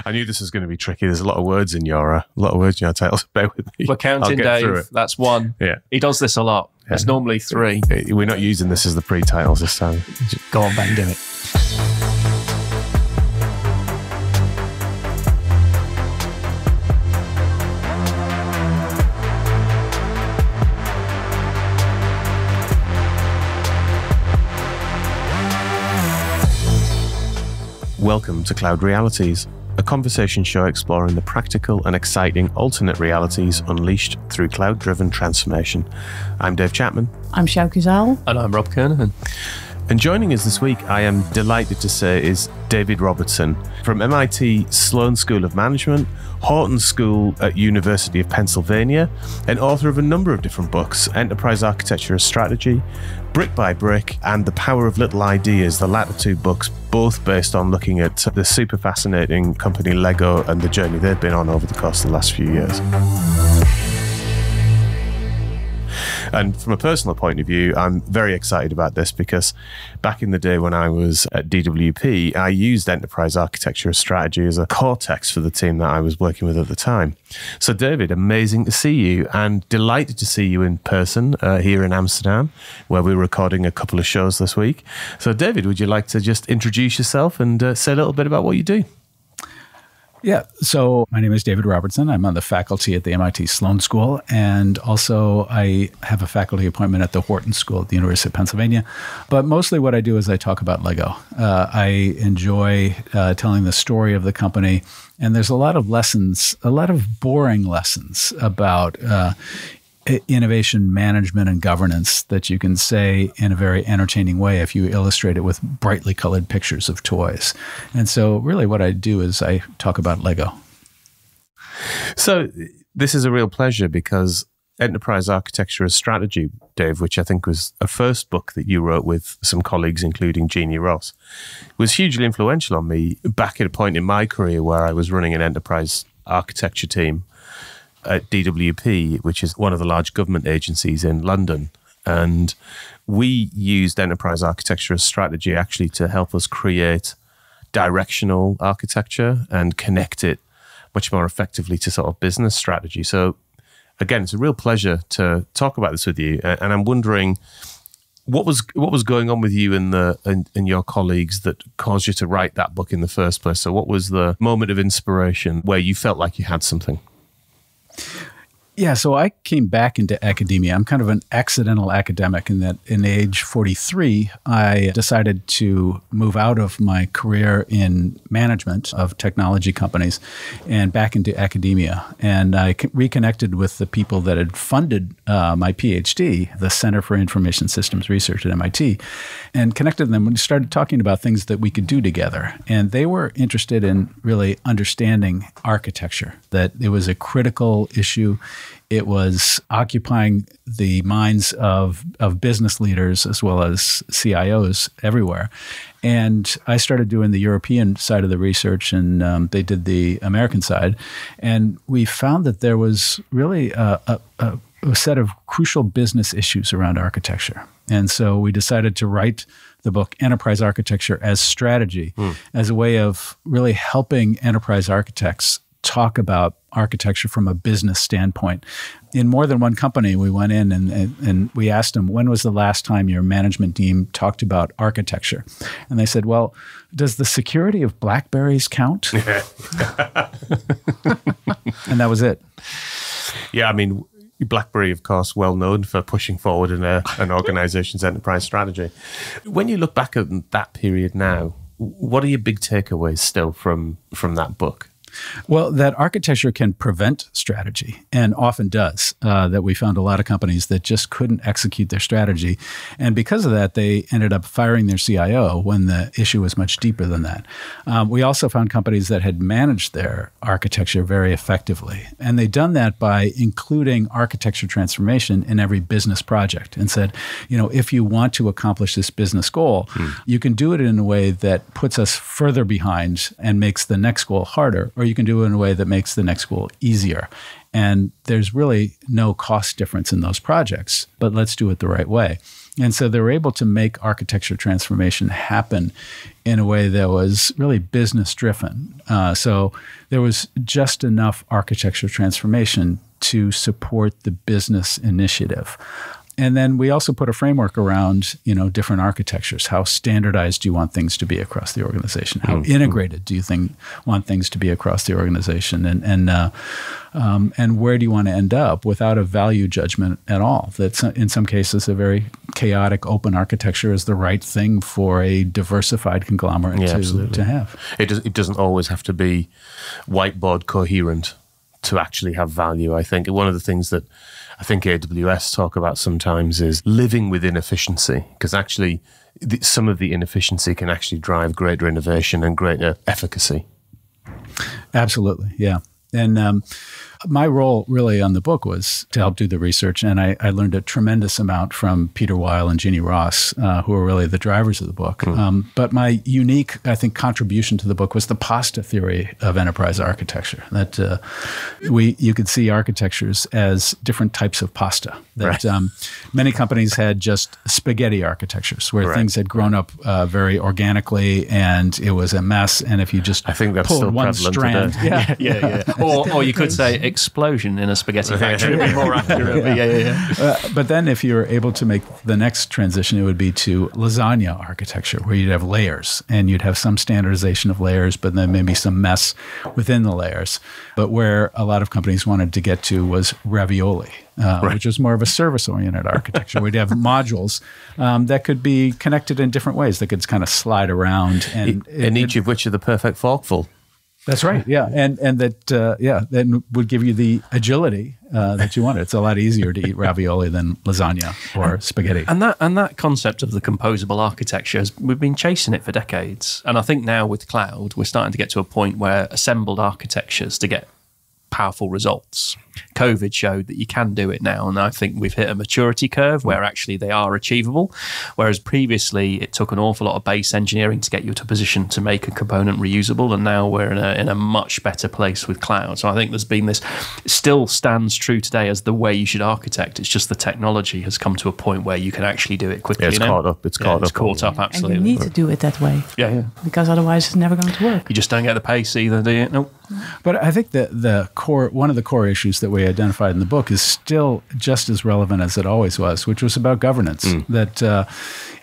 I knew this was going to be tricky. There's a lot of words in your title, so bear with me. We're counting, Dave. That's one. Yeah. He does this a lot. Yeah. It's normally 3. We're not using this as the pre-titles this time. Go on, Ben, do it. Welcome to Cloud Realities, a conversation show exploring the practical and exciting alternate realities unleashed through cloud-driven transformation. I'm Dave Chapman. I'm Sjoukje Rob. And I'm Rob Kernahan. And joining us this week, I am delighted to say, is David Robertson from MIT Sloane School of Management, Horton School at University of Pennsylvania, and author of a number of different books, Enterprise Architecture as Strategy, Brick by Brick, and The Power of Little Ideas, the latter 2 books, both based on looking at the super fascinating company Lego and the journey they've been on over the course of the last few years. And from a personal point of view, I'm very excited about this because back in the day when I was at DWP, I used Enterprise Architecture as Strategy as a core text for the team that I was working with at the time. So David, amazing to see you and delighted to see you in person here in Amsterdam, where we're recording a couple of shows this week. So David, would you like to just introduce yourself and say a little bit about what you do? Yeah. So my name is David Robertson. I'm on the faculty at the MIT Sloane School. And also I have a faculty appointment at the Horton School at the University of Pennsylvania. But mostly what I do is I talk about Lego. I enjoy telling the story of the company. And there's a lot of lessons, a lot of boring lessons about innovation management and governance that you can say in a very entertaining way if you illustrate it with brightly colored pictures of toys. And so really what I do is I talk about Lego. So this is a real pleasure because Enterprise Architecture as Strategy, Dave, which I think was a first book that you wrote with some colleagues, including Jeannie Ross, was hugely influential on me back at a point in my career where I was running an enterprise architecture team at DWP, which is one of the large government agencies in London. And we used Enterprise Architecture as Strategy actually to help us create directional architecture and connect it much more effectively to sort of business strategy. So again, it's a real pleasure to talk about this with you. And I'm wondering, what was going on with you and your colleagues that caused you to write that book in the first place? So what was the moment of inspiration where you felt like you had something? Yeah, so I came back into academia. I'm kind of an accidental academic in that in age 43, I decided to move out of my career in management of technology companies and back into academia. And I reconnected with the people that had funded my PhD, the Center for Information Systems Research at MIT, and connected them and started talking about things that we could do together. And they were interested in really understanding architecture, that it was a critical issue. It was occupying the minds of business leaders as well as CIOs everywhere. And I started doing the European side of the research, and they did the American side. And we found that there was really a set of crucial business issues around architecture. And so we decided to write the book Enterprise Architecture as Strategy as a way of really helping enterprise architects talk about architecture from a business standpoint. In more than one company, we went in and we asked them, when was the last time your management team talked about architecture? And they said, well, does the security of BlackBerries count? And that was it. Yeah, I mean, BlackBerry, of course, well known for pushing forward an organization's enterprise strategy. When you look back at that period now, what are your big takeaways still from that book? Well, that architecture can prevent strategy, and often does. That we found a lot of companies that just couldn't execute their strategy. And because of that, they ended up firing their CIO when the issue was much deeper than that. We also found companies that had managed their architecture very effectively. And they'd done that by including architecture transformation in every business project and said, you know, if you want to accomplish this business goal, you can do it in a way that puts us further behind and makes the next goal harder, or you can do it in a way that makes the next goal easier. And there's really no cost difference in those projects, but let's do it the right way. And so they were able to make architecture transformation happen in a way that was really business driven. So there was just enough architecture transformation to support the business initiative. And then we also put a framework around, different architectures. How standardized do you want things to be across the organization? How integrated do you want things to be across the organization? And where do you want to end up without a value judgment at all? That's in some cases a very chaotic open architecture is the right thing for a diversified conglomerate to have. It doesn't always have to be whiteboard coherent to actually have value. I think one of the things that I think AWS talk about sometimes is living with inefficiency, because actually some of the inefficiency can actually drive greater innovation and greater efficacy. Absolutely, yeah. And my role really on the book was to help do the research, and I learned a tremendous amount from Peter Weil and Jeannie Ross, who are really the drivers of the book. But my unique, I think, contribution to the book was the pasta theory of enterprise architecture, that you could see architectures as different types of pasta, that many companies had just spaghetti architectures, where things had grown up very organically, and it was a mess, and if you just pulled one strand... Yeah. Or you could say explosion in a spaghetti factory would be more accurate. But then if you're able to make the next transition, it would be to lasagna architecture, where you'd have layers, and you'd have some standardization of layers, but then maybe some mess within the layers. But where a lot of companies wanted to get to was ravioli, which was more of a service-oriented architecture. We'd have modules that could be connected in different ways, that could kind of slide around. And each of which are the perfect forkful. That's right, yeah. And that, then would give you the agility that you wanted. It's a lot easier to eat ravioli than lasagna or spaghetti. And that concept of the composable architecture, we've been chasing it for decades. And I think now with cloud, we're starting to get to a point where assembled architectures to get powerful results. COVID showed that you can do it now, and I think we've hit a maturity curve where actually they are achievable, whereas previously it took an awful lot of base engineering to get you to a position to make a component reusable, and now we're in a much better place with cloud. So I think there's been this, it still stands true today as the way you should architect. It's just the technology has come to a point where you can actually do it quickly. It's caught up. It's caught up, absolutely. And you need to do it that way. Yeah. Because otherwise it's never going to work. You just don't get the pace either, do you? Nope. But I think that one of the core issues that we identified in the book is still just as relevant as it always was, which was about governance. That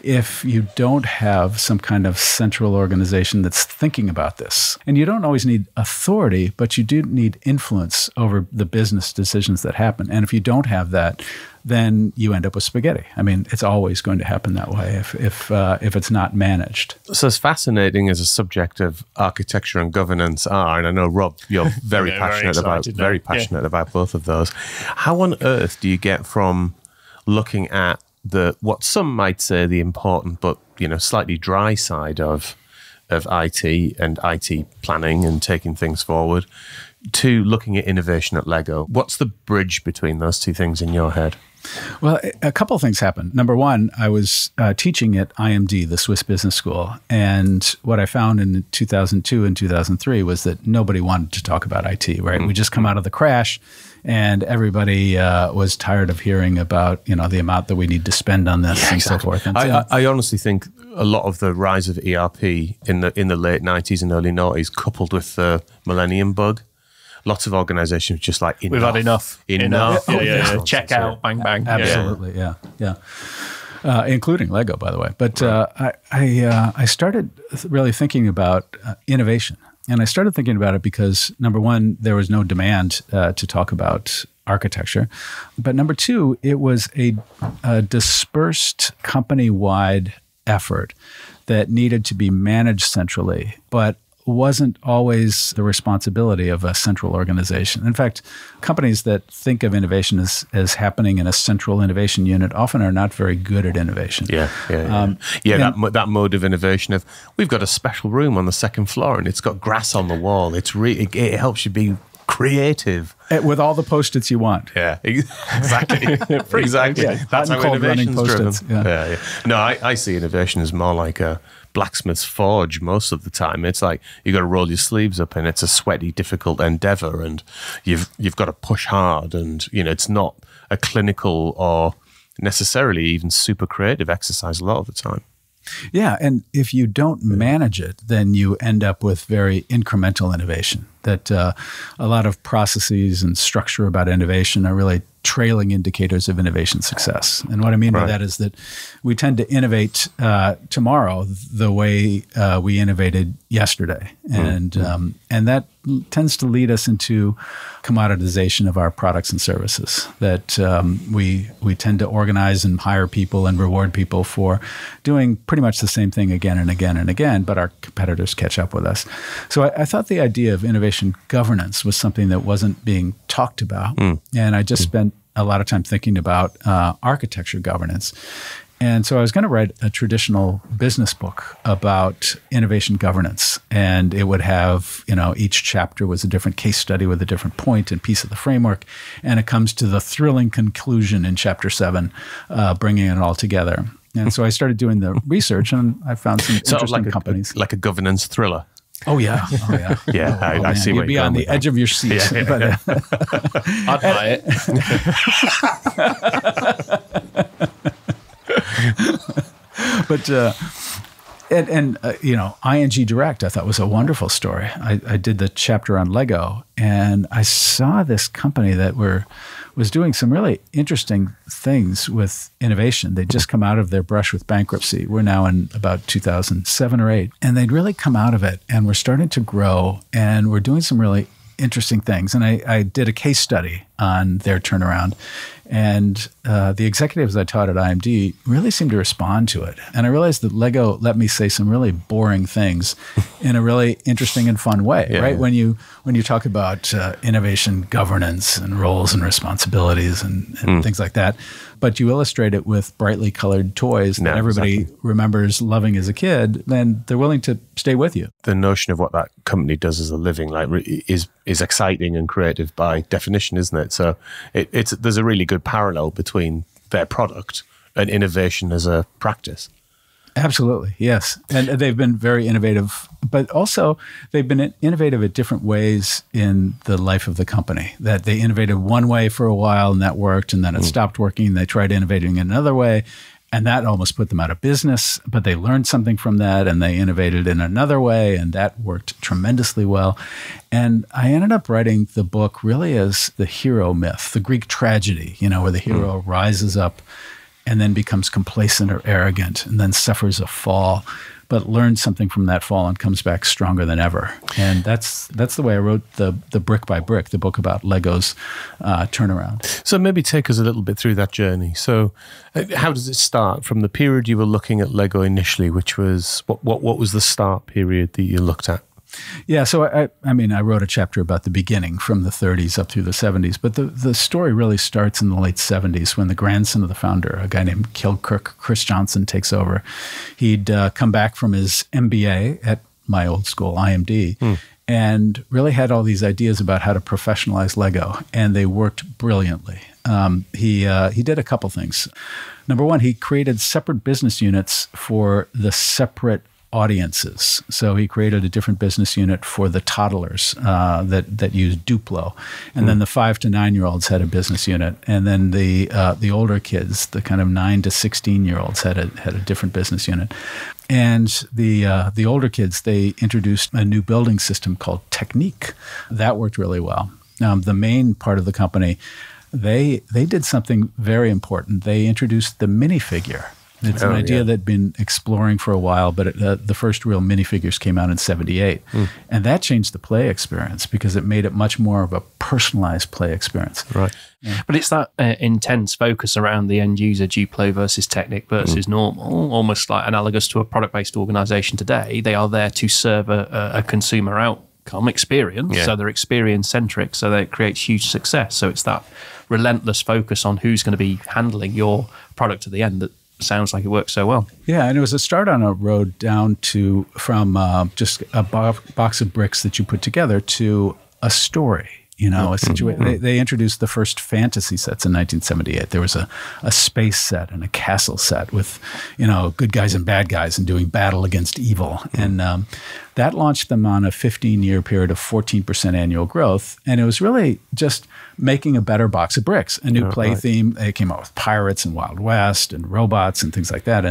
if you don't have some kind of central organization that's thinking about this, and you don't always need authority, but you do need influence over the business decisions that happen. And if you don't have that, then you end up with spaghetti. I mean, it's always going to happen that way if it's not managed. So as fascinating as a subject of architecture and governance are, and I know, Rob, you're very very passionate about both of those. How on earth do you get from looking at what some might say the important but slightly dry side of IT and IT planning and taking things forward, to looking at innovation at Lego? What's the bridge between those two things in your head? Well, a couple of things happened. Number one, I was teaching at IMD, the Swiss Business School, and what I found in 2002 and 2003 was that nobody wanted to talk about IT, right? We just come out of the crash, and everybody was tired of hearing about the amount that we need to spend on this and so forth. And I honestly think a lot of the rise of ERP in the late 90s and early 90s, coupled with the millennium bug, lots of organizations just like, enough. We've had enough. Yeah. Check out, bang, bang. Absolutely, yeah. Including Lego, by the way. But I started really thinking about innovation. And I started thinking about it because, number one, there was no demand to talk about architecture. But number two, it was a dispersed company-wide effort that needed to be managed centrally, but wasn't always the responsibility of a central organization. In fact, companies that think of innovation as happening in a central innovation unit often are not very good at innovation. That mode of innovation of, we've got a special room on the second floor and it's got grass on the wall. It helps you be creative. With all the Post-its you want. Yeah, exactly. Exactly. Yeah, that's how innovation's Post-its. driven. Yeah. No, I see innovation as more like a blacksmith's forge most of the time. It's like you got to roll your sleeves up, and it's a sweaty, difficult endeavor, and you've got to push hard, and it's not a clinical or necessarily even super creative exercise a lot of the time. Yeah, and if you don't manage it, then you end up with very incremental innovation. That a lot of processes and structure about innovation are really trailing indicators of innovation success. And what I mean by that is that we tend to innovate tomorrow the way we innovated yesterday, and that tends to lead us into commoditization of our products and services. That we tend to organize and hire people and reward people for doing pretty much the same thing again and again and again, but our competitors catch up with us. So I thought the idea of innovation governance was something that wasn't being talked about, and I just spent a lot of time thinking about architecture governance. And so I was going to write a traditional business book about innovation governance, and it would have, each chapter was a different case study with a different point and piece of the framework, and it comes to the thrilling conclusion in chapter 7, bringing it all together. And so I started doing the research, and I found some interesting companies. Like a governance thriller. Oh yeah. Yeah, I see what you'd be on the edge of your seat. Yeah. I'd buy it. But ING Direct, I thought was a wonderful story. I did the chapter on Lego, and I saw this company that was doing some really interesting things with innovation. They'd just come out of their brush with bankruptcy. We're now in about 2007 or 8. And they'd really come out of it, and we're starting to grow, and we're doing some really interesting things. And I did a case study on their turnaround. And the executives I taught at IMD really seemed to respond to it. And I realized that Lego let me say some really boring things in a really interesting and fun way, right? When you talk about innovation governance and roles and responsibilities and things like that, but you illustrate it with brightly colored toys that everybody remembers loving as a kid, then they're willing to stay with you. The notion of what that company does as a living is exciting and creative by definition, isn't it? So there's a really good parallel between their product and innovation as a practice. Absolutely, yes. And they've been very innovative, but also they've been innovative at different ways in the life of the company. That they innovated one way for a while and that worked, and then it stopped working. They tried innovating in another way, and that almost put them out of business, but they learned something from that, and they innovated in another way, and that worked tremendously well. And I ended up writing the book really as the hero myth, the Greek tragedy, where the hero rises up and then becomes complacent or arrogant and then suffers a fall, but learns something from that fall and comes back stronger than ever. And that's the way I wrote the Brick by Brick, the book about Lego's turnaround. So maybe take us a little bit through that journey. So how does it start from the period you were looking at Lego initially, which was, what was the start period that you looked at? Yeah, so I wrote a chapter about the beginning from the 30s up through the 70s, but the story really starts in the late 70s when the grandson of the founder, a guy named Kilkirk Chris Johnson, takes over. He'd come back from his MBA at my old school, IMD, and really had all these ideas about how to professionalize Lego, and they worked brilliantly. He did a couple things. Number one, he created separate business units for the separate audiences. So he created a different business unit for the toddlers that used Duplo, and then the 5 to 9-year-olds had a business unit, and then the older kids, the kind of 9 to 16-year-olds, had a different business unit. And the older kids, they introduced a new building system called Technique. That worked really well. The main part of the company, they did something very important. They introduced the minifigure. It's an idea that had been exploring for a while, but the first real minifigures came out in 78. And that changed the play experience because it made it much more of a personalized play experience. Right. Yeah. But it's that intense focus around the end user, Duplo versus Technic versus normal, almost like analogous to a product-based organization today. They are there to serve a consumer outcome experience. So they're experience-centric, so that it creates huge success. So it's that relentless focus on who's going to be handling your product at the end that sounds like it works so well. Yeah, and it was a start on a road down from just a box of bricks that you put together to a story. You know, a situation. They introduced the first fantasy sets in 1978. There was a space set and a castle set with, you know, good guys and bad guys and doing battle against evil. And that launched them on a 15-year period of 14% annual growth. And it was really just making a better box of bricks, a new play theme. They came out with pirates and Wild West and robots and things like that.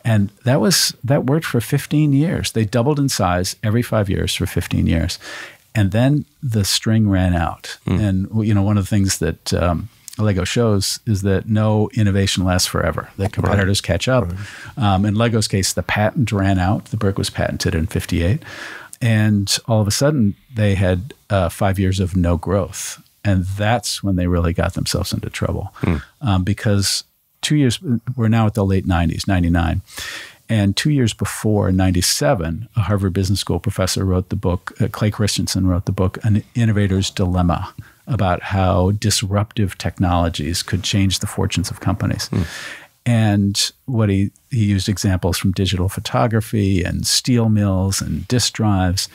And that worked for 15 years. They doubled in size every 5 years for 15 years. And then the string ran out. And, you know, one of the things that Lego shows is that no innovation lasts forever. The competitors catch up. In Lego's case, the patent ran out. The brick was patented in 1958. And all of a sudden, they had 5 years of no growth. And that's when they really got themselves into trouble. Because 2 years, we're now at the late 90s, 99. And 2 years before, in 97, a Harvard Business School professor wrote the book, Clay Christensen wrote the book, An Innovator's Dilemma, about how disruptive technologies could change the fortunes of companies. And what he used examples from digital photography and steel mills and disk drives,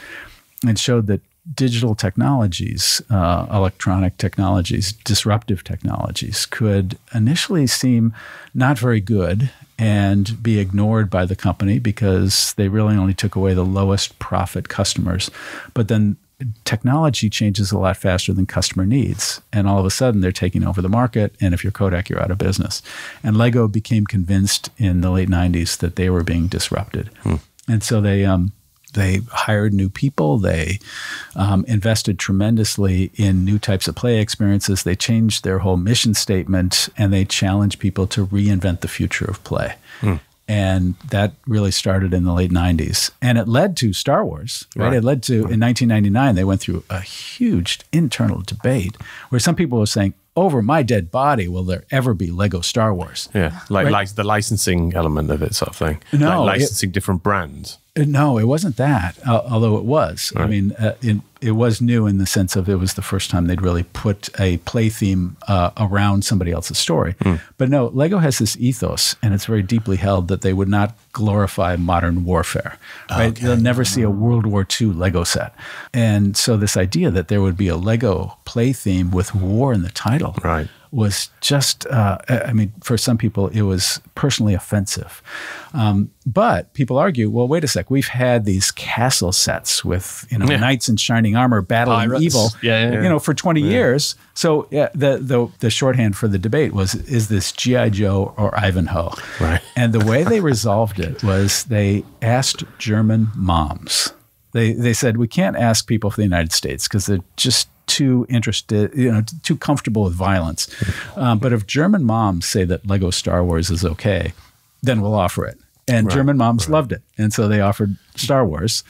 and showed that digital technologies, electronic technologies, disruptive technologies could initially seem not very good and be ignored by the company because they really only took away the lowest profit customers. But then technology changes a lot faster than customer needs. And all of a sudden, they're taking over the market. And if you're Kodak, you're out of business. And Lego became convinced in the late 90s that they were being disrupted. And so they hired new people. They invested tremendously in new types of play experiences. They changed their whole mission statement, and they challenged people to reinvent the future of play. And that really started in the late 90s. And it led to Star Wars, right? It led to, in 1999, they went through a huge internal debate where some people were saying, over my dead body, will there ever be Lego Star Wars? Yeah, like the licensing element of it sort of thing. No. Like licensing different brands. No, it wasn't that, although it was. I mean, it was new in the sense of it was the first time they'd really put a play theme around somebody else's story. But no, Lego has this ethos, and it's very deeply held, that they would not glorify modern warfare. Right? They'll never see a World War II Lego set. And so this idea that there would be a Lego play theme with war in the title was just, I mean, for some people, it was personally offensive. But people argue, well, wait a sec, we've had these castle sets with, you know, knights in shining armor battling evil, you know, for 20 years. So the shorthand for the debate was, is this G.I. Joe or Ivanhoe? And the way they resolved it was they asked German moms. They said, we can't ask people for the United States because they're just too interested, you know, too comfortable with violence. But if German moms say that Lego Star Wars is okay, then we'll offer it. And German moms loved it. And so they offered Star Wars.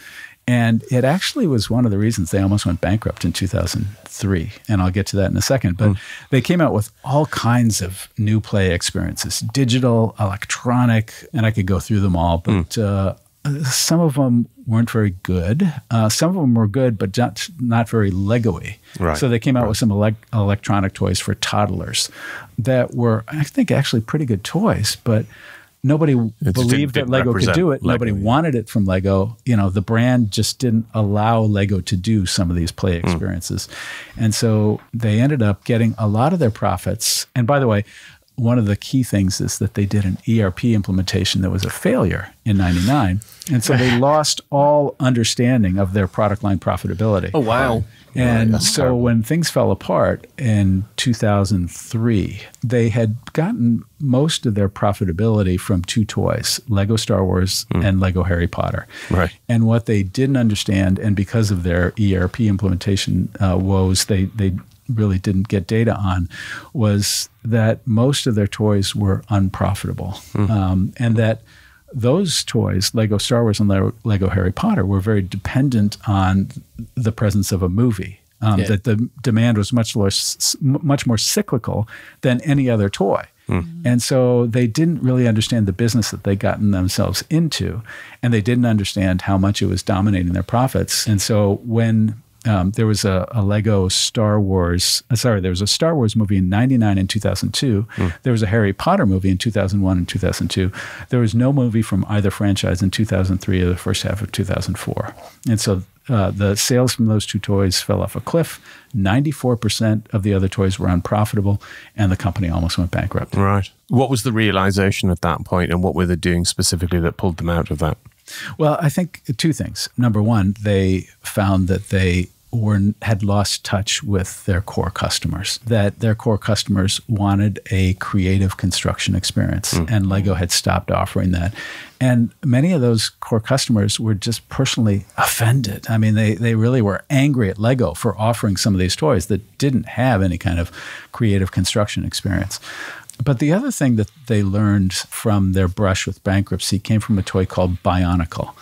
And it actually was one of the reasons they almost went bankrupt in 2003. And I'll get to that in a second. But they came out with all kinds of new play experiences, digital, electronic, and I could go through them all. But some of them weren't very good. Some of them were good, but not very Lego-y. So they came out with some electronic toys for toddlers that were, I think, actually pretty good toys, but nobody believed that Lego could do it. Nobody wanted it from Lego. You know, the brand just didn't allow Lego to do some of these play experiences. And so they ended up getting a lot of their profits. And by the way, one of the key things is that they did an ERP implementation that was a failure in 99. And so they lost all understanding of their product line profitability. Oh, wow. And so when things fell apart in 2003, they had gotten most of their profitability from two toys, Lego Star Wars and Lego Harry Potter. And what they didn't understand, and because of their ERP implementation woes, they really didn't get data on, was that most of their toys were unprofitable. And that those toys, Lego Star Wars and Lego Harry Potter, were very dependent on the presence of a movie. That the demand was much more cyclical than any other toy. And so they didn't really understand the business that they'd gotten themselves into, and they didn't understand how much it was dominating their profits. And so when there was a Lego Star Wars, there was a Star Wars movie in 99 and 2002. There was a Harry Potter movie in 2001 and 2002. There was no movie from either franchise in 2003 or the first half of 2004. And so the sales from those two toys fell off a cliff. 94% of the other toys were unprofitable, and the company almost went bankrupt. Right. What was the realization at that point, and what were they doing specifically that pulled them out of that? Well, I think two things. Number one, they found that they had lost touch with their core customers, that their core customers wanted a creative construction experience, and Lego had stopped offering that. And many of those core customers were just personally offended. I mean, they really were angry at Lego for offering some of these toys that didn't have any kind of creative construction experience. But the other thing that they learned from their brush with bankruptcy came from a toy called Bionicle.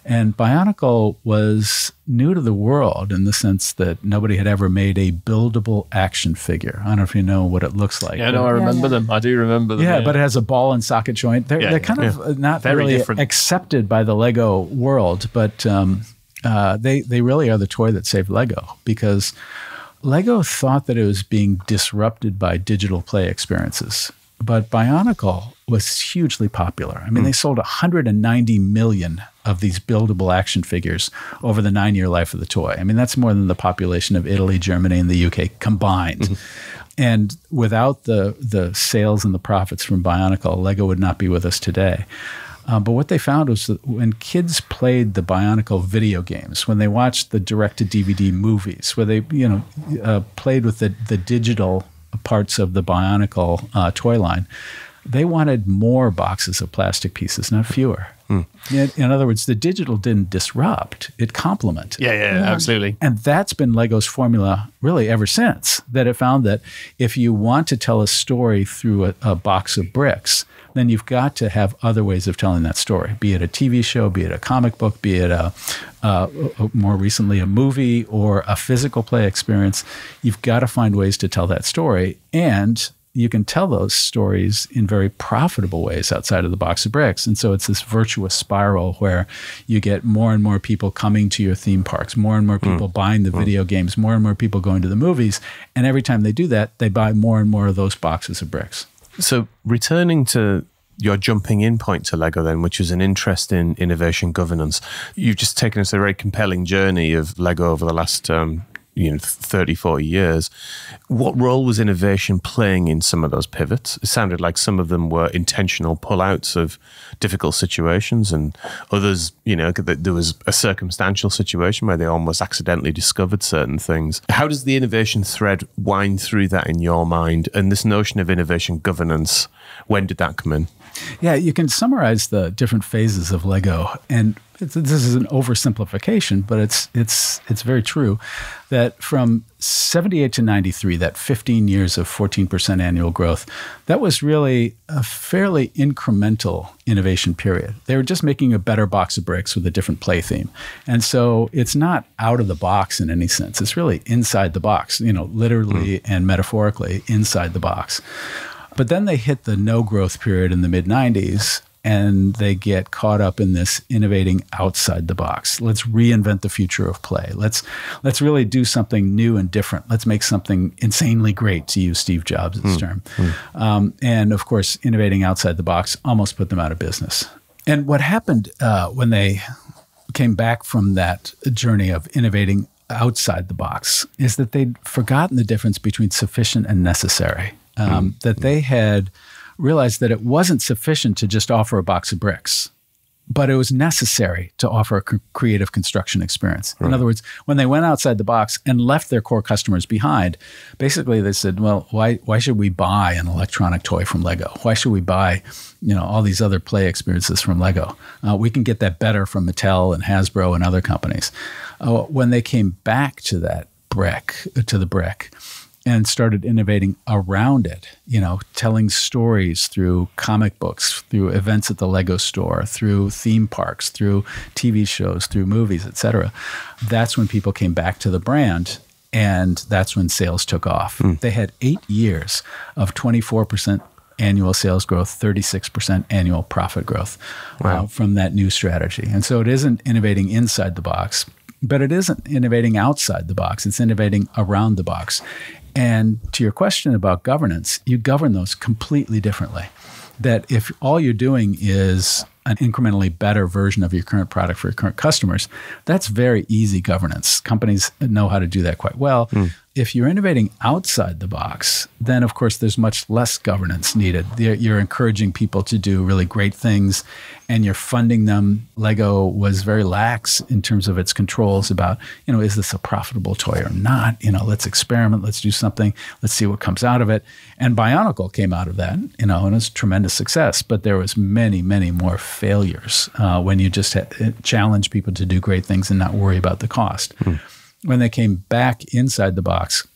And Bionicle was new to the world in the sense that nobody had ever made a buildable action figure. I don't know if you know what it looks like. Yeah, no, I remember them. I do remember them. Yeah, but it has a ball and socket joint. They're kind of not very really different. accepted by the Lego world, but they really are the toy that saved Lego, because Lego thought that it was being disrupted by digital play experiences. But Bionicle was hugely popular. I mean, they sold 190 million of these buildable action figures over the 9-year life of the toy. I mean, that's more than the population of Italy, Germany, and the UK combined. And without the sales and the profits from Bionicle, Lego would not be with us today. But what they found was that when kids played the Bionicle video games, when they watched the direct-to-DVD movies, where they played with the digital parts of the Bionicle toy line, they wanted more boxes of plastic pieces, not fewer. In other words, the digital didn't disrupt, it complemented. Yeah, absolutely. And that's been Lego's formula really ever since, that it found that if you want to tell a story through a box of bricks, then you've got to have other ways of telling that story, be it a TV show, be it a comic book, be it more recently a movie or a physical play experience. You've got to find ways to tell that story, and you can tell those stories in very profitable ways outside of the box of bricks. And so it's this virtuous spiral where you get more and more people coming to your theme parks, more and more people buying the video games, more and more people going to the movies. And every time they do that, they buy more and more of those boxes of bricks. So returning to your jumping in point to Lego then, which is an interest in innovation governance, you've just taken us a very compelling journey of Lego over the last 30, 40 years. What role was innovation playing in some of those pivots? It sounded like some of them were intentional pullouts of difficult situations, and others, there was a circumstantial situation where they almost accidentally discovered certain things. How does the innovation thread wind through that in your mind? And this notion of innovation governance, when did that come in? Yeah, you can summarize the different phases of Lego, and this is an oversimplification, but it's very true that from 78 to 93, that 15 years of 14% annual growth, that was really a fairly incremental innovation period. They were just making a better box of bricks with a different play theme. And so it's not out of the box in any sense. It's really inside the box, literally and metaphorically inside the box. But then they hit the no growth period in the mid-90s, and they get caught up in this innovating outside the box. Let's reinvent the future of play. Let's really do something new and different. Let's make something insanely great, to use Steve Jobs' term. And of course, innovating outside the box almost put them out of business. And what happened when they came back from that journey of innovating outside the box is that they'd forgotten the difference between sufficient and necessary. That they had realized that it wasn't sufficient to just offer a box of bricks, but it was necessary to offer a creative construction experience. Right. In other words, when they went outside the box and left their core customers behind, basically they said, well, why should we buy an electronic toy from Lego? Why should we buy all these other play experiences from Lego? We can get that better from Mattel and Hasbro and other companies. When they came back to the brick, and started innovating around it, telling stories through comic books, through events at the Lego store, through theme parks, through TV shows, through movies, etc. That's when people came back to the brand, and that's when sales took off. They had 8 years of 24% annual sales growth, 36% annual profit growth from that new strategy. And so it isn't innovating inside the box, but it isn't innovating outside the box. It's innovating around the box. And to your question about governance, you govern those completely differently. That if all you're doing is an incrementally better version of your current product for your current customers, that's very easy governance. Companies know how to do that quite well. If you're innovating outside the box, then of course there's much less governance needed. You're encouraging people to do really great things and you're funding them. Lego was very lax in terms of its controls about, is this a profitable toy or not? Let's experiment, let's do something, let's see what comes out of it. And Bionicle came out of that, and it was a tremendous success, but there was many, many more failures when you just challenge people to do great things and not worry about the cost. When they came back inside the box,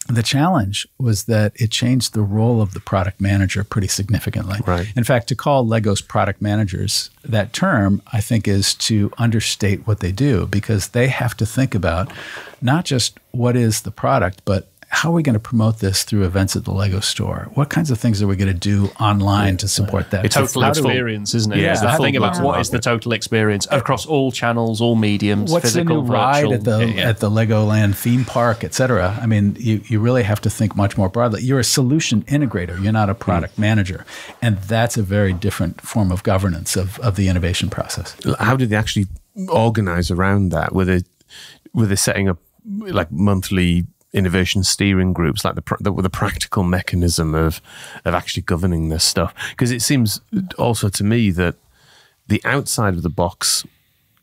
the challenge was that it changed the role of the product manager pretty significantly. Right. In fact, to call Lego's product managers that term, I think, is to understate what they do, because they have to think about not just what is the product, but how are we going to promote this through events at the Lego store? What kinds of things are we going to do online to support that? It's total experience, isn't it? Yeah, it's the thing about what is the total experience across all channels, all mediums, what's physical, the new ride virtual, at the Legoland theme park, et cetera? I mean, you really have to think much more broadly. You're a solution integrator. You're not a product manager. And that's a very different form of governance of the innovation process. How did they actually organize around that? Were they setting up like monthly innovation steering groups, like the practical mechanism of actually governing this stuff? Because it seems also to me that the outside of the box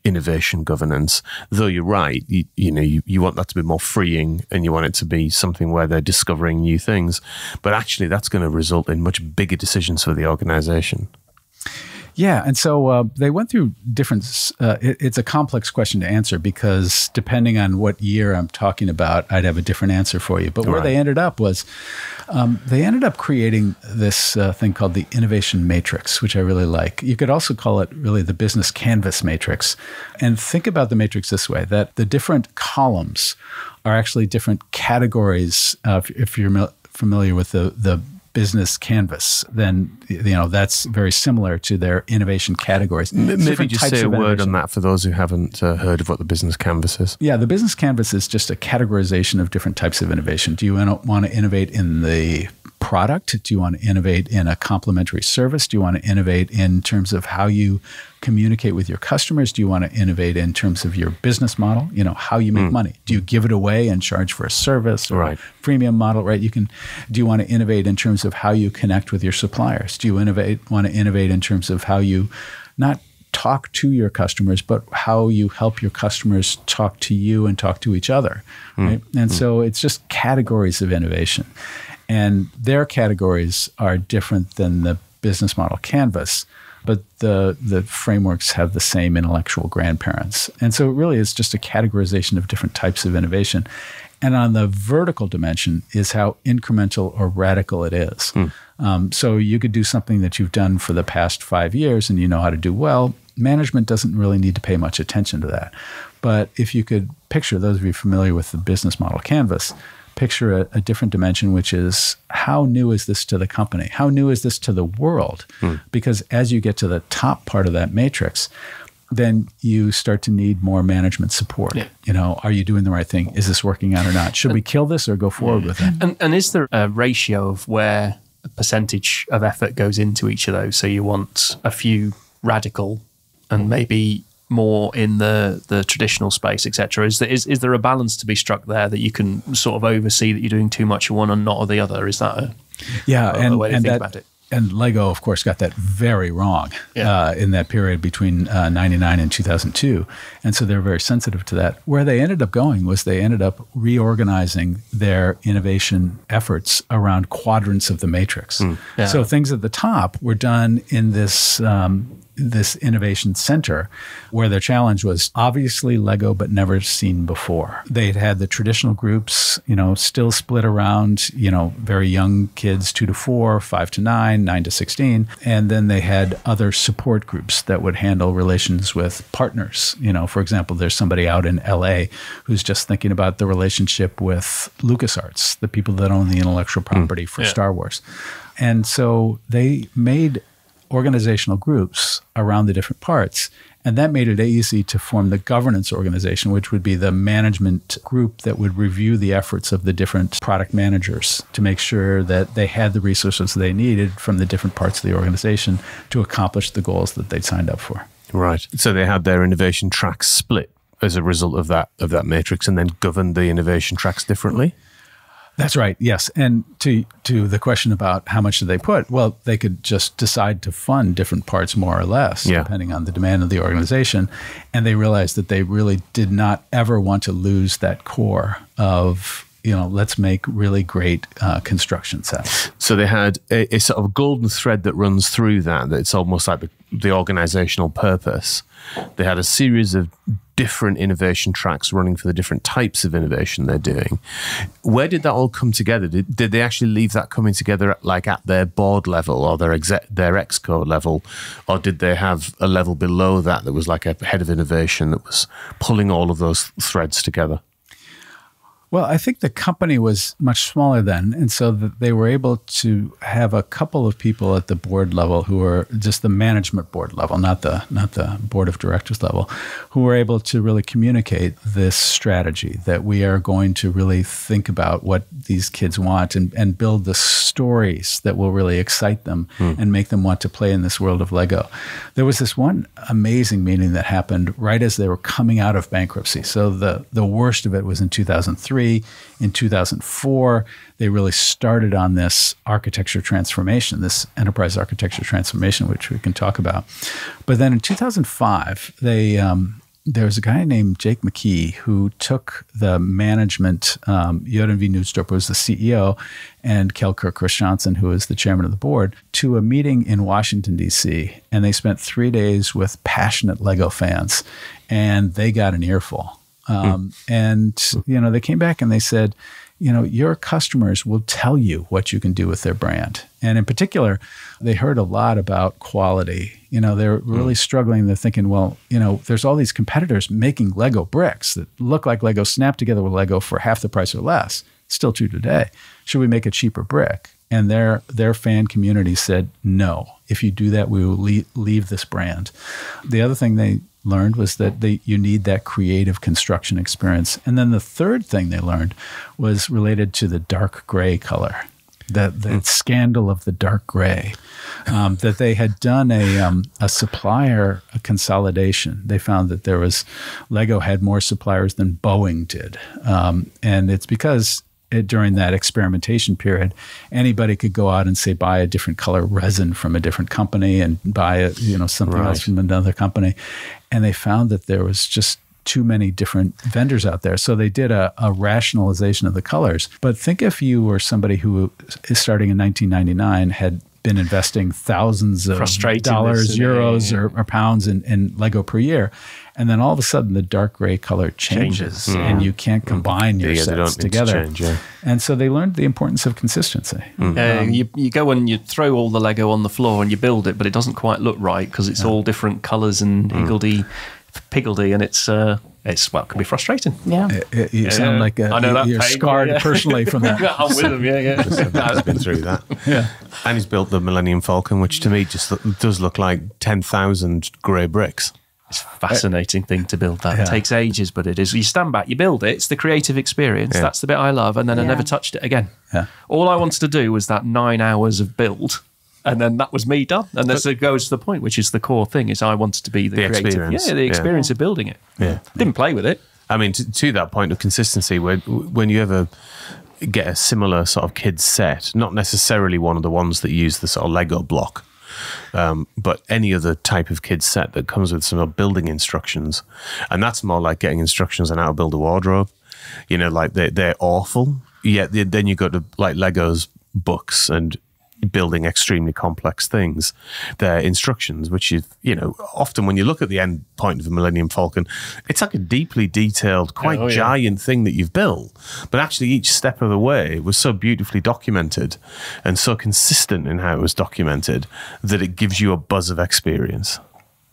innovation governance, though you're right, you want that to be more freeing and you want it to be something where they're discovering new things, but actually that's going to result in much bigger decisions for the organization. Yeah, and so they went through different. It's a complex question to answer because depending on what year I'm talking about, I'd have a different answer for you. But where they ended up was they ended up creating this thing called the innovation matrix, which I really like. You could also call it really the business canvas matrix. And think about the matrix this way, that the different columns are actually different categories. If you're familiar with the business canvas, then that's very similar to their innovation categories. Maybe just say a word on that for those who haven't heard of what the business canvas is. Yeah, the business canvas is just a categorization of different types of innovation. Do you want to innovate in the product? Do you want to innovate in a complementary service? Do you want to innovate in terms of how you communicate with your customers? Do you want to innovate in terms of your business model? How you make money? Do you give it away and charge for a service or a freemium model? Right? Do you want to innovate in terms of how you connect with your suppliers? Do you want to innovate in terms of how you not talk to your customers, but how you help your customers talk to you and talk to each other? Right? And so it's just categories of innovation. And their categories are different than the business model canvas, but the frameworks have the same intellectual grandparents. And so it really is just a categorization of different types of innovation. And on the vertical dimension is how incremental or radical it is. So you could do something that you've done for the past 5 years and you know how to do well. Management doesn't really need to pay much attention to that. But if you could picture, those of you familiar with the business model canvas, picture a different dimension, which is how new is this to the company? How new is this to the world? Because as you get to the top part of that matrix, then you start to need more management support. Are you doing the right thing? Is this working out or not? Should we kill this or go forward with it? And is there a ratio of where a percentage of effort goes into each of those? So you want a few radical and maybe more in the traditional space, etc. Is there a balance to be struck there that you can sort of oversee that you're doing too much of one and not of the other? Is that a way to think about it? And Lego, of course, got that very wrong in that period between 99 and 2002. And so they're very sensitive to that. Where they ended up going was they ended up reorganizing their innovation efforts around quadrants of the matrix. So things at the top were done in this innovation center where their challenge was obviously Lego, but never seen before. They'd had the traditional groups, still split around, very young kids, 2 to 4, 5 to 9, 9 to 16. And then they had other support groups that would handle relations with partners. For example, there's somebody out in LA who's just thinking about the relationship with LucasArts, the people that own the intellectual property for Star Wars. And so they made organizational groups around the different parts. And that made it easy to form the governance organization, which would be the management group that would review the efforts of the different product managers to make sure that they had the resources they needed from the different parts of the organization to accomplish the goals that they'd signed up for. Right. So they had their innovation tracks split as a result of that matrix, and then governed the innovation tracks differently? That's right, yes. And to the question about how much do they put, well, they could just decide to fund different parts more or less, depending on the demand of the organization. And they realized that they really did not ever want to lose that core of, let's make really great construction sets. So they had a sort of golden thread that runs through that it's almost like the organizational purpose. They had a series of different innovation tracks running for the different types of innovation they're doing. Where did that all come together? Did they actually leave that coming together like at their board level or their exco level? Or did they have a level below that was like a head of innovation that was pulling all of those threads together? Well, I think the company was much smaller then, and so that they were able to have a couple of people at the board level who were just the management board level, not the board of directors level, who were able to really communicate this strategy that we are going to really think about what these kids want and build the stories that will really excite them and make them want to play in this world of Lego. There was this one amazing meeting that happened right as they were coming out of bankruptcy. So the worst of it was in 2003. In 2004, they really started on this architecture transformation, this enterprise architecture transformation, which we can talk about. But then in 2005, there was a guy named Jake McKee who took the management, Jørgen V. Nudstrup was the CEO, and Kjell Kirk Christiansen, who was the chairman of the board, to a meeting in Washington, D.C. And they spent 3 days with passionate Lego fans, and they got an earful. And, they came back and they said, your customers will tell you what you can do with their brand. And in particular, they heard a lot about quality. They're really struggling. They're thinking, well, there's all these competitors making Lego bricks that look like Lego, snap together with Lego for half the price or less. Still true today. Should we make a cheaper brick? And their fan community said, no. If you do that, we will leave this brand. The other thing they learned was that you need that creative construction experience. And then the third thing they learned was related to the dark gray color, the scandal of the dark gray, that they had done a supplier consolidation. They found that Lego had more suppliers than Boeing did. And it's because during that experimentation period, anybody could go out and say, buy a different color resin from a different company and buy something else from another company. And they found that there was just too many different vendors out there. So they did a rationalization of the colors. But think if you were somebody who is starting in 1999, had been investing thousands of dollars, euros, or pounds in Lego per year. And then all of a sudden, the dark gray color changes and you can't combine your sets together. And so they learned the importance of consistency. You go and you throw all the Lego on the floor and you build it, but it doesn't quite look right because it's all different colors and higgledy, and it can be frustrating. Yeah. You sound like you're scarred personally from that. I'm with him, He's been through that. Yeah. And he's built the Millennium Falcon, which to me just does look like 10,000 grey bricks. It's a fascinating thing to build that. It takes ages, but it is. You stand back, you build it. It's the creative experience. Yeah. That's the bit I love. And then I never touched it again. Yeah. All I wanted to do was that 9 hours of build. And then that was me done. And this goes to the point, which is the core thing, is I wanted to be the creative. Experience. Yeah, the experience of building it. Yeah. Didn't play with it. I mean, to that point of consistency, when you ever get a similar sort of kids set, not necessarily one of the ones that use the sort of Lego block, but any other type of kids set that comes with some building instructions. And that's more like getting instructions on how to build a wardrobe. Like they're awful. Yet then you go to like Lego's books and building extremely complex things. Their instructions, which is, often when you look at the end point of the Millennium Falcon, it's like a deeply detailed, quite giant thing that you've built. But actually each step of the way was so beautifully documented and so consistent in how it was documented that it gives you a buzz of experience.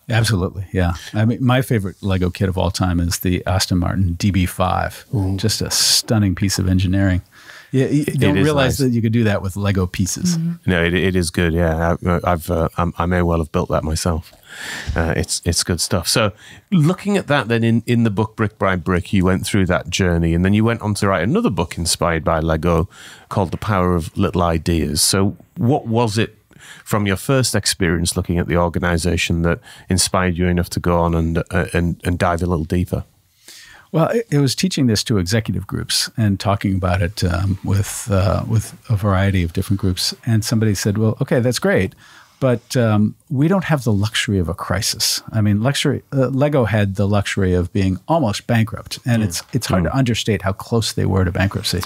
Absolutely, yeah. I mean, my favorite Lego kit of all time is the Aston Martin DB5. Ooh. Just a stunning piece of engineering. You don't realize that you could do that with Lego pieces. No, it is good. Yeah, I may well have built that myself. It's good stuff. So looking at that then in the book Brick by Brick, you went through that journey, and then you went on to write another book inspired by Lego called The Power of Little Ideas. So what was it from your first experience looking at the organization that inspired you enough to go on and dive a little deeper? Well, it was teaching this to executive groups and talking about it with a variety of different groups. And somebody said, well, okay, that's great, but we don't have the luxury of a crisis. I mean, Lego had the luxury of being almost bankrupt, and it's hard to understate how close they were to bankruptcy.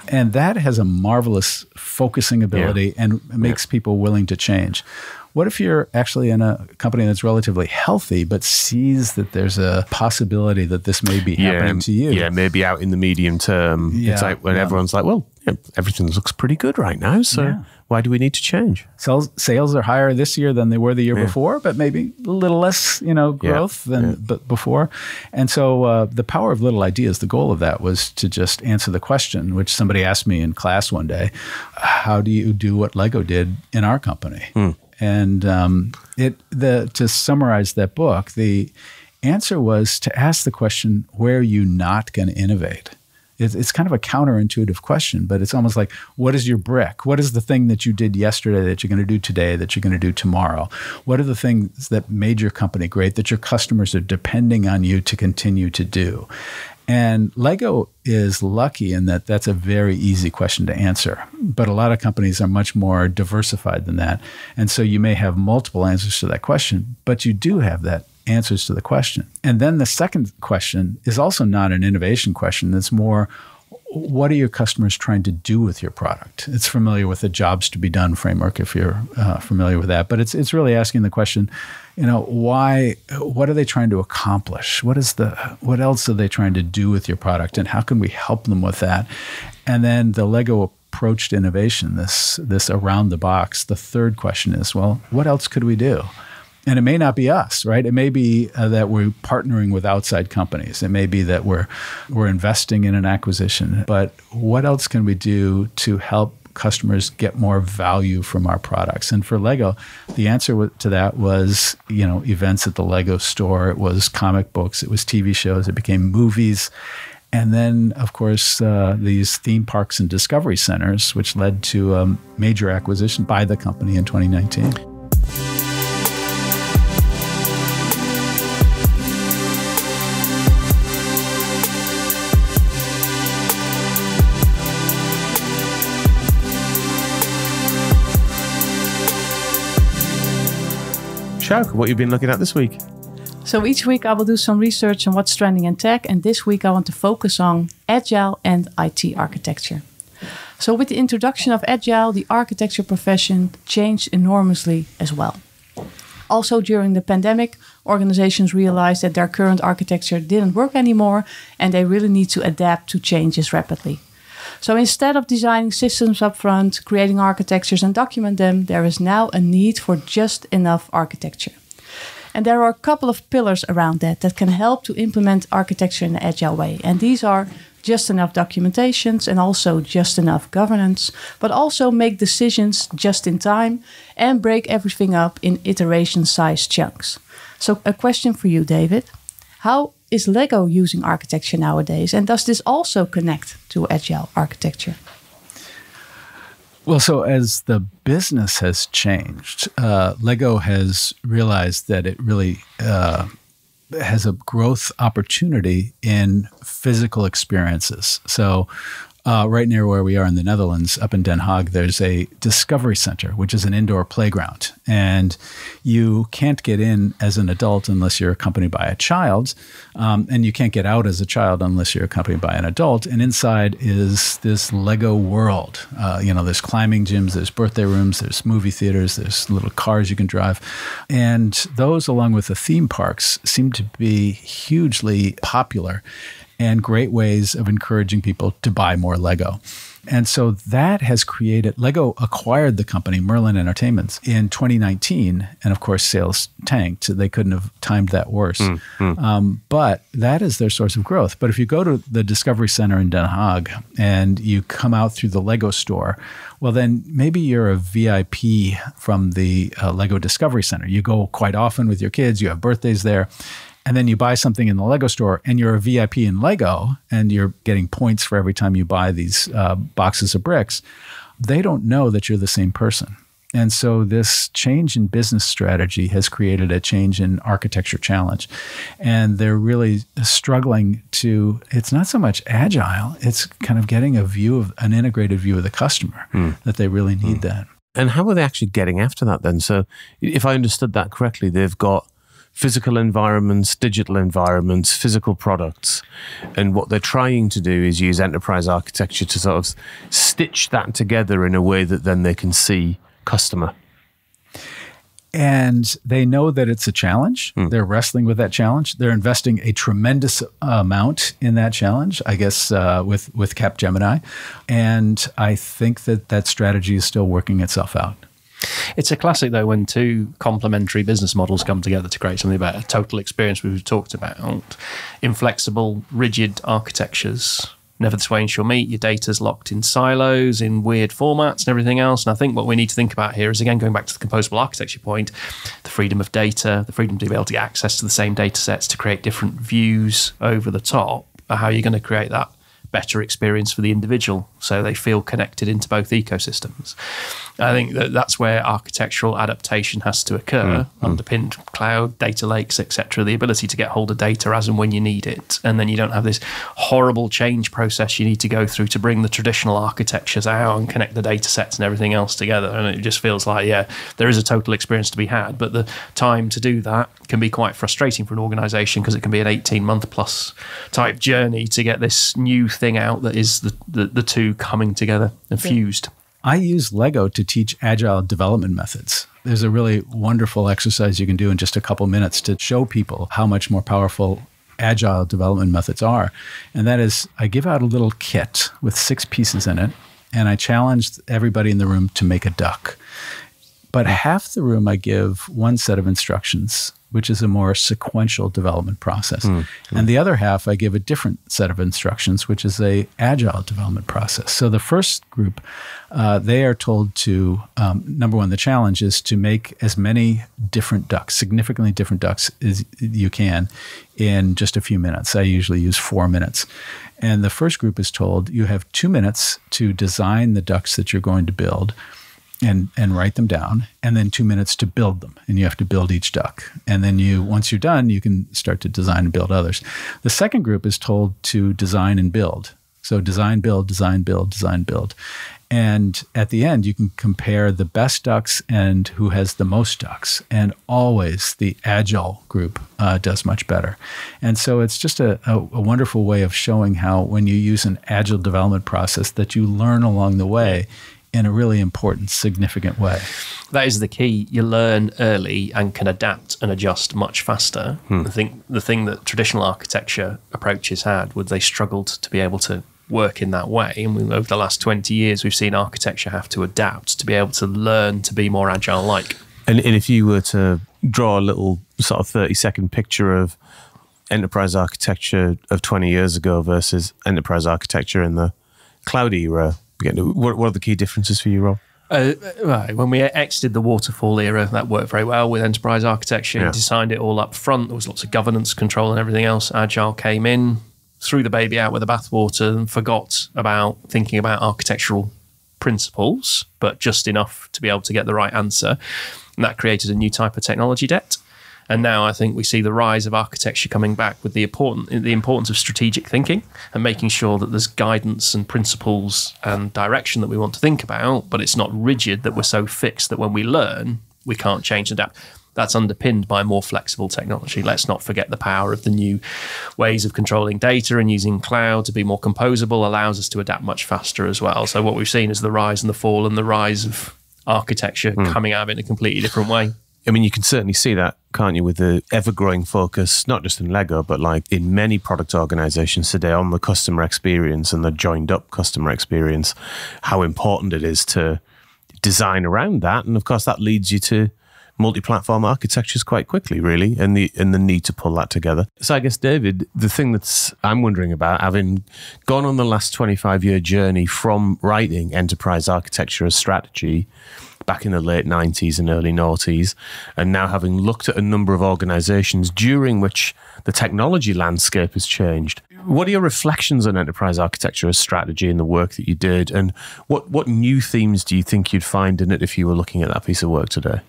And that has a marvelous focusing ability and makes people willing to change. What if you're actually in a company that's relatively healthy, but sees that there's a possibility that this may be happening to you? Yeah, maybe out in the medium term. It's like when everyone's like, well, everything looks pretty good right now, so why do we need to change? Sales are higher this year than they were the year before, but maybe a little less, growth than before. And so the power of little ideas, the goal of that was to just answer the question, which somebody asked me in class one day, how do you do what Lego did in our company? And to summarize that book, the answer was to ask the question, where are you not going to innovate? It's kind of a counterintuitive question, but it's almost like, what is your brick? What is the thing that you did yesterday that you're going to do today, that you're going to do tomorrow? What are the things that made your company great, that your customers are depending on you to continue to do? And Lego is lucky in that that's a very easy question to answer. But a lot of companies are much more diversified than that. And so you may have multiple answers to that question, but you do have that answers to the question. And then the second question is also not an innovation question. It's more, what are your customers trying to do with your product? It's familiar with the jobs to be done framework, if you're familiar with that. But it's really asking the question, what are they trying to accomplish? What else are they trying to do with your product, and how can we help them with that? And then the Lego approach to innovation, this around the box, the third question is, well, what else could we do? And it may not be us, right? It may be that we're partnering with outside companies. It may be that we're investing in an acquisition. But what else can we do to help customers get more value from our products? And for Lego, the answer to that was, events at the Lego store. It was comic books. It was TV shows. It became movies. And then, of course, these theme parks and discovery centers, which led to a major acquisition by the company in 2019. Sjoukje, what you've been looking at this week? So each week I will do some research on what's trending in tech, and this week I want to focus on Agile and IT architecture. So with the introduction of Agile, the architecture profession changed enormously as well. Also during the pandemic, organizations realized that their current architecture didn't work anymore, and they really need to adapt to changes rapidly. So instead of designing systems up front, creating architectures and document them, there is now a need for just enough architecture. And there are a couple of pillars around that can help to implement architecture in an agile way. And these are just enough documentations and also just enough governance, but also make decisions just in time and break everything up in iteration-sized chunks. So a question for you, David. How is Lego using architecture nowadays? And does this also connect to agile architecture? Well, so as the business has changed, Lego has realized that it really has a growth opportunity in physical experiences. So right near where we are in the Netherlands, up in Den Haag, there's a discovery center, which is an indoor playground. And you can't get in as an adult unless you're accompanied by a child. And you can't get out as a child unless you're accompanied by an adult. And inside is this Lego world. There's climbing gyms, there's birthday rooms, there's movie theaters, there's little cars you can drive. And those, along with the theme parks, seem to be hugely popular and great ways of encouraging people to buy more Lego. And so that has created, Lego acquired the company, Merlin Entertainments, in 2019. And of course, sales tanked. They couldn't have timed that worse. But that is their source of growth. But if you go to the Discovery Center in Den Haag and you come out through the Lego store, well, then maybe you're a VIP from the Lego Discovery Center. You go quite often with your kids, you have birthdays there. And then you buy something in the Lego store and you're a VIP in Lego and you're getting points for every time you buy these boxes of bricks. They don't know that you're the same person. And so this change in business strategy has created a change in architecture challenge. And they're really struggling to, it's not so much agile, it's kind of getting an integrated view of the customer, that they really need that. And how are they actually getting after that then? So if I understood that correctly, they've got physical environments, digital environments, physical products. And what they're trying to do is use enterprise architecture to sort of stitch that together in a way that then they can see customer. And they know that it's a challenge. They're wrestling with that challenge. They're investing a tremendous amount in that challenge, I guess, with Capgemini. And I think that strategy is still working itself out. It's a classic, though, when two complementary business models come together to create something better. Total experience we've talked about. Inflexible, rigid architectures. Never the twain shall meet. Your data's locked in silos, in weird formats and everything else. And I think what we need to think about here is, again, going back to the composable architecture point, the freedom of data, the freedom to be able to get access to the same data sets, to create different views over the top. How are you going to create that better experience for the individual so they feel connected into both ecosystems? I think that's where architectural adaptation has to occur, underpinned cloud, data lakes, etc., the ability to get hold of data as and when you need it. And then you don't have this horrible change process you need to go through to bring the traditional architectures out and connect the data sets and everything else together. And it just feels like, yeah, there is a total experience to be had, but the time to do that can be quite frustrating for an organization because it can be an 18-month plus type journey to get this new thing out that is the two coming together and fused. I use Lego to teach agile development methods. There's a really wonderful exercise you can do in just a couple minutes to show people how much more powerful agile development methods are. And that is, I give out a little kit with 6 pieces in it, and I challenge everybody in the room to make a duck. But half the room I give one set of instructions, which is a more sequential development process. And the other half I give a different set of instructions, which is a agile development process. So the first group, they are told to, number one, the challenge is to make as many different ducks, significantly different ducks as you can in just a few minutes. I usually use 4 minutes. And the first group is told you have 2 minutes to design the ducks that you're going to build and write them down, and then 2 minutes to build them. And you have to build each duck. And then once you're done, you can start to design and build others. The second group is told to design and build. So design, build, design, build, design, build. And at the end, you can compare the best ducks and who has the most ducks. And always the agile group does much better. And so it's just a wonderful way of showing how when you use an agile development process that you learn along the way in a really important, significant way. That is the key. You learn early and can adapt and adjust much faster. I think the thing that traditional architecture approaches had was they struggled to be able to work in that way. And over the last 20 years, we've seen architecture have to adapt to be able to learn to be more agile-like. And if you were to draw a little sort of 30-second picture of enterprise architecture of 20 years ago versus enterprise architecture in the cloud era, what are the key differences for you, Rob? Right. When we exited the waterfall era, that worked very well with enterprise architecture. Yeah. Designed it all up front. There was lots of governance control and everything else. Agile came in, threw the baby out with the bathwater and forgot about thinking about architectural principles, but just enough to be able to get the right answer. And that created a new type of technology debt. And now I think we see the rise of architecture coming back with the importance of strategic thinking and making sure that there's guidance and principles and direction that we want to think about, but it's not rigid that we're so fixed that when we learn, we can't change and adapt. That's underpinned by more flexible technology. Let's not forget the power of the new ways of controlling data, and using cloud to be more composable allows us to adapt much faster as well. So what we've seen is the rise and the fall and the rise of architecture coming out of it in a completely different way. I mean, you can certainly see that, can't you, with the ever-growing focus, not just in Lego, but like in many product organizations today on the customer experience and the joined-up customer experience, how important it is to design around that. And of course, that leads you to multi-platform architectures quite quickly, really, and the need to pull that together. So I guess, David, the thing I'm wondering about, having gone on the last 25-year journey from writing enterprise architecture as strategy back in the late 90s and early noughties, and now having looked at a number of organizations during which the technology landscape has changed, what are your reflections on enterprise architecture as strategy and the work that you did, and what new themes do you think you'd find in it if you were looking at that piece of work today?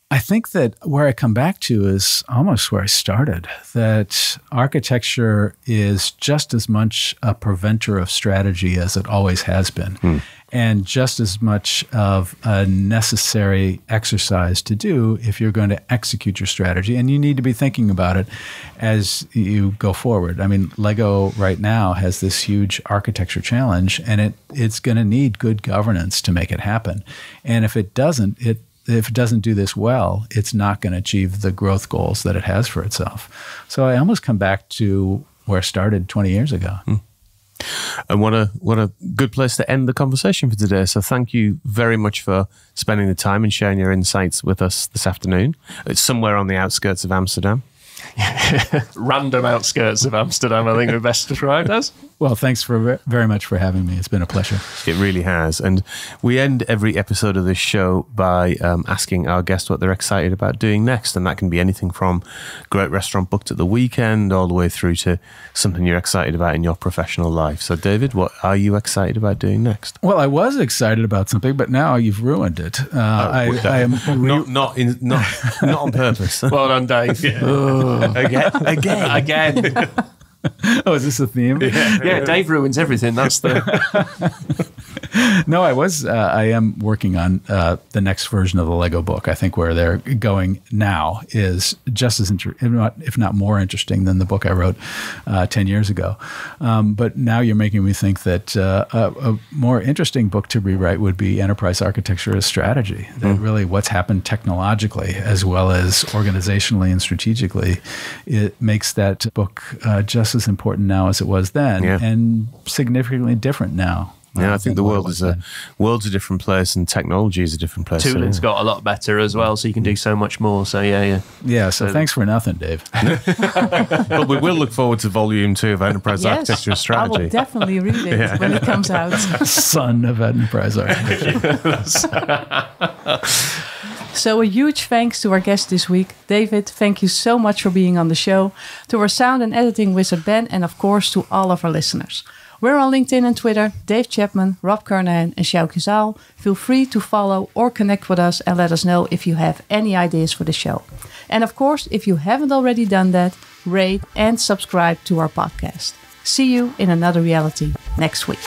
I think that where I come back to is almost where I started, that architecture is just as much a preventer of strategy as it always has been, and just as much of a necessary exercise to do if you're going to execute your strategy. And you need to be thinking about it as you go forward. I mean, Lego right now has this huge architecture challenge, and it's going to need good governance to make it happen. And if it doesn't do this well, it's not going to achieve the growth goals that it has for itself. So I almost come back to where I started 20 years ago. And what a good place to end the conversation for today. So thank you very much for spending the time and sharing your insights with us this afternoon. It's somewhere on the outskirts of Amsterdam. Random outskirts of Amsterdam, I think we're best described as. Well, thanks very much for having me. It's been a pleasure. It really has. And we end every episode of this show by asking our guest what they're excited about doing next. And that can be anything from great restaurant booked at the weekend all the way through to something you're excited about in your professional life. So, David, what are you excited about doing next? Well, I was excited about something, but now you've ruined it. I am not on purpose. Well done, Dave. Again. Oh, is this a theme? Yeah, Dave ruins everything. That's the... No, I am working on the next version of the Lego book. I think where they're going now is just as if not more interesting than the book I wrote 10 years ago. But now you're making me think that a more interesting book to rewrite would be Enterprise Architecture as Strategy. That really what's happened technologically as well as organizationally and strategically, it makes that book just as important now as it was then, and significantly different now. Yeah, I think the world's a different place and technology is a different place. Tooling's got a lot better as well, so you can do so much more. So yeah. So thanks for nothing, Dave. But we will look forward to volume 2 of Enterprise Architecture Strategy. I will definitely read it when it comes out. Son of Enterprise Architecture. So a huge thanks to our guest this week. David, thank you so much for being on the show. To our sound and editing wizard Ben, and of course to all of our listeners. We're on LinkedIn and Twitter, Dave Chapman, Rob Kernahan and Sjoukje Rob. Feel free to follow or connect with us and let us know if you have any ideas for the show. And of course, if you haven't already done that, rate and subscribe to our podcast. See you in another reality next week.